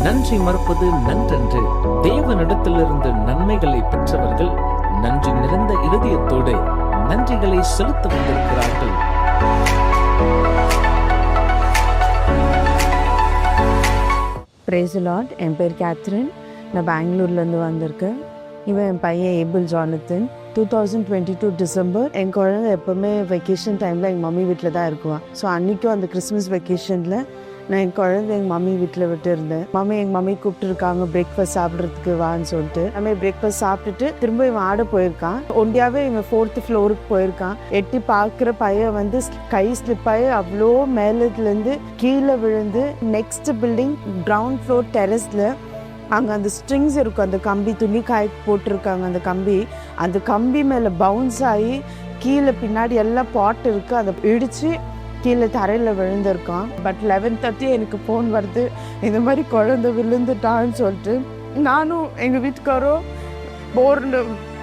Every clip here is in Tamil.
நன்றி மறப்பது நன்றன்று. தேவனிடத்திலிருந்து நன்மைகளை பெற்றவர்கள் நன்றி நிறைந்த இருதயத்தோடு நன்றிகளை செலுத்த வந்திருக்கிறார்கள். Praise the Lord. என் பேர் கேத்ரின். நான் பெங்களூர்லேருந்து வந்திருக்கேன். இவன் என் பையன் ஏபிள் ஜானத்தன். 2022 டிசம்பர் என் குழந்தை எப்போவுமே வெக்கேஷன் டைமில் எங்கள் மம்மி வீட்டில் தான் இருக்குவான். ஸோ அன்றைக்கும் அந்த கிறிஸ்மஸ் வெக்கேஷனில் நான் என் குழந்தை எங்கள் மம்மி வீட்டில் விட்டு இருந்தேன். எங்கள் மம்மி கூப்பிட்டுருக்காங்க பிரேக்ஃபாஸ்ட் சாப்பிட்றதுக்கு வான்னு சொல்லிட்டு. நம்ம பிரேக்ஃபாஸ்ட் சாப்பிட்டுட்டு திரும்ப இவன் ஆட போயிருக்கான். ஒண்டியாவே இவன் 4th ஃப்ளோருக்கு போயிருக்கான். எட்டி பார்க்குற பையன் வந்து கை ஸ்லிப் ஆகி அவ்வளோ மேலத்துலேருந்து கீழே விழுந்து நெக்ஸ்ட் பில்டிங் கிரவுண்ட் ஃப்ளோர் டெரஸில் அங்கே அந்த ஸ்ட்ரிங்ஸ் இருக்கும், அந்த கம்பி துணி காய போட்டிருக்காங்க, அந்த கம்பி மேலே பவுன்ஸ் ஆகி கீழே பின்னாடி எல்லாம் பாட் இருக்குது, அதை இடித்து கீழே தரையில் விழுந்திருக்கான். பட் 11:30 எனக்கு ஃபோன் வருது, இந்த மாதிரி குழந்தை விழுந்துட்டான்னு சொல்லிட்டு. நானும் எங்கள் வீட்டுக்காரும்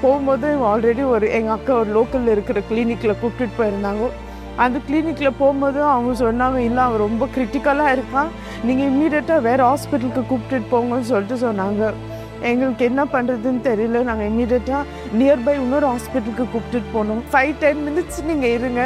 போகும்போது ஆல்ரெடி எங்கள் அக்கா ஒரு லோக்கலில் இருக்கிற கிளினிக்கில் கூப்பிட்டுட்டு போயிருந்தாங்க. அந்த கிளினிக்கில் போகும்போது அவங்க சொன்னாங்க, இல்லை அவன் ரொம்ப கிரிட்டிக்கலாக இருக்கான், நீங்கள் இம்மீடியட்டாக வேறு ஹாஸ்பிட்டலுக்கு கூப்பிட்டுட்டு போங்கன்னு சொல்லிட்டு சொன்னாங்க. எங்களுக்கு என்ன பண்ணுறதுன்னு தெரியல. நாங்கள் இம்மீடியட்டாக நியர்பை இன்னொரு ஹாஸ்பிட்டலுக்கு கூப்பிட்டுட்டு போனோம். 5-10 மினிட்ஸ் நீங்கள் இருங்க,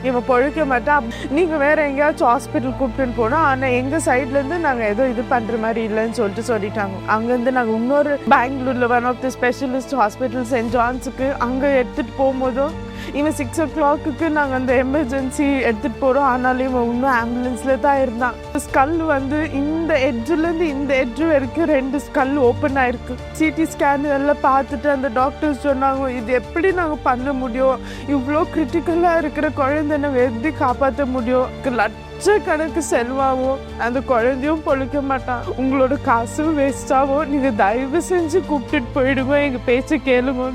இவன் பொழைக்க மாட்டான், நீங்கள் வேறு எங்கேயாச்சும் ஹாஸ்பிட்டல் கூப்பிட்டுன்னு போனோம். ஆனால் எங்கள் சைட்லேருந்து நாங்கள் ஏதோ இது பண்ணுற மாதிரி இல்லைன்னு சொல்லிட்டாங்க. அங்கேருந்து நாங்கள் இன்னொரு பெங்களூரில் one of the specialist hospital saint ஜான்ஸுக்கு அங்கே எடுத்துகிட்டு போகும்போதும் இவன் 6 o'clock நாங்கள் அந்த எமர்ஜென்சி எடுத்துகிட்டு போகிறோம். ஆனாலும் இவன் இன்னும் ஆம்புலன்ஸில் தான் இருந்தான். ஸ்கல் வந்து இந்த எட்ஜுலேருந்து இந்த எட்ஜு வரைக்கும் 2 ஸ்கல் ஓப்பன் ஆயிருக்கு. சிடி ஸ்கேன் எல்லாம் பார்த்துட்டு அந்த டாக்டர்ஸ் சொன்னாங்க, இது எப்படி நாங்கள் பண்ண முடியும், இவ்வளோ கிரிட்டிக்கலாக இருக்கிற குழந்தைனை எப்படி காப்பாற்ற முடியும், லட்சக்கணக்கு செலவாகும், அந்த குழந்தையும் பொழைக்க மாட்டான், உங்களோட காசும் வேஸ்டாகும், நீங்கள் தயவு செஞ்சு கூப்பிட்டுட்டு போயிடுங்க, எங்கள் பேச்சை கேளுங்க.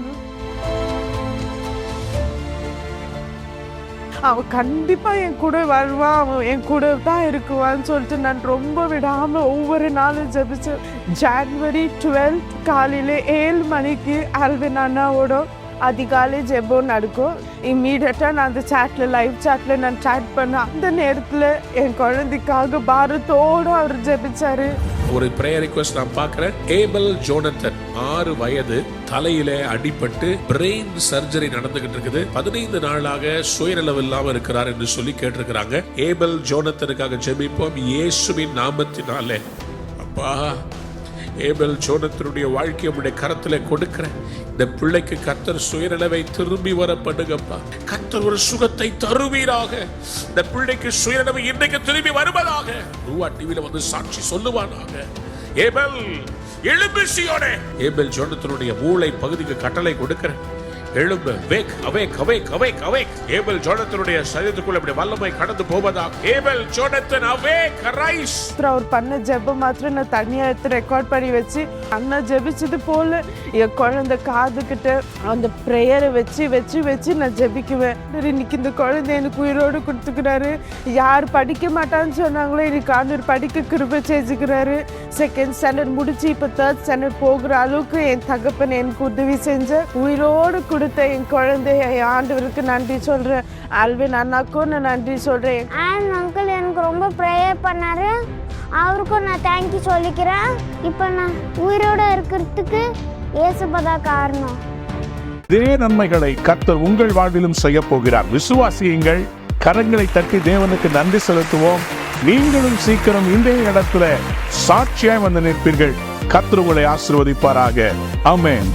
அவன் கண்டிப்பாக என் கூட வருவான், அவன் என் கூட தான் இருக்குவான்னு சொல்லிட்டு நான் ரொம்ப விடாமல் ஒவ்வொரு நாளும் ஜெபிச்சேன். January 12th காலையில் 7 மணிக்கு ஆல்வின் அண்ணாவோட அதிகாலை ஜெபம் நடக்கும். இம்மீடியட்டாக நான் அந்த லைவ் சாட்டில் நான் சாட் பண்ணேன். அந்த நேரத்தில் என் குழந்தைக்காக பாரத்தோடு அவர் ஜெபிச்சாரு. ஒரு பிரேயர் ரிக்வெஸ்ட் நான் பார்க்கிறேன். ஏபல் ஜோனத்தன் 6 வயது, தலையில அடிபட்டு பிரெயின் சர்ஜரி நடந்துகிட்டு இருக்குது. 15 நாளாக சுயநலவு இல்லாம இருக்கிறார் என்று சொல்லி கேட்டிருக்கிறாங்க. ஏபல் ஜோனத்தனுக்காக ஜெபிப்போம் இயேசுவின் நாமத்தினாலே. அப்பா, ஏபல் ஜோனத்தனுடைய வாழ்க்கையை உடைய கரத்துல கொடுக்கிறேன். இந்த பிள்ளைக்கு கர்த்தர் சுயநலவை திரும்பி வர பண்ணுங்கப்பா. கர்த்தர் ஒரு சுகத்தை தருவீராக. இந்த பிள்ளைக்கு சுயநலவை இன்றைக்கு திரும்பி வருவதாக. ரூவா டிவில வந்து சாட்சி சொல்லுவானாக. ஏபல் எழும்பு சீயோனே. ஏபல் ஜோனத்தனுடைய மூளை பகுதிக்கு கட்டளை கொடுக்கிறேன். எழும்பு, wake, awake, awake, awake, awake. Abel ஜோனத்தனுடைய சரீரத்துக்குள்ள இப்படி வல்லமை கடந்து போவதா. Abel Jonathan awake, rise. அவர் பண்ண ஜெபம் மாத்திரம் நான் தனியா எடுத்து ரெக்கார்ட் பண்ணி வச்சு அண்ணா ஜெபிச்சது போல என் குழந்தை காதுகிட்ட அந்த ப்ரேயரை வச்சு வச்சு வச்சு நான் ஜெபிக்குவேன். இன்னைக்கு இந்த குழந்தை எனக்கு உயிரோடு கொடுத்துக்கிறாரு. யார் படிக்க மாட்டான்னு சொன்னாங்களோ இன்னைக்கு ஆண்டவர் படிக்க கிருபை செஞ்சுக்கிறாரு. 2nd ஸ்டாண்டர்ட் முடிச்சு இப்போ 3rd ஸ்டாண்டர்ட் போகிற அளவுக்கு என் தகப்பன் எனக்கு உதவி செஞ்ச உயிரோடு கொடுத்த என் குழந்தைய ஆண்டவருக்கு நன்றி சொல்றேன். ஆல்வின் அண்ணாக்கும் நான் நன்றி சொல்றேன். அங்கிள் எனக்கு ரொம்ப ப்ரேயர் பண்ணாரு, அவருக்கும் நான் தேங்க்யூ சொல்லிக்கிறேன். இப்போ நான் உயிரோட இருக்கிறதுக்கு இயேசுபதா காரணம். இதே நன்மைகளை கர்த்தர் உங்கள் வாழ்விலும் செய்ய போகிறார். விசுவாசியுங்கள். கரங்களை தட்டி தேவனுக்கு நன்றி செலுத்துவோம். நீங்களும் சீக்கிரம் இந்த இடத்துல சாட்சியாய் வந்து நிற்பீர்கள். கர்த்தர் உங்களை ஆசீர்வதிப்பாராக. ஆமென்.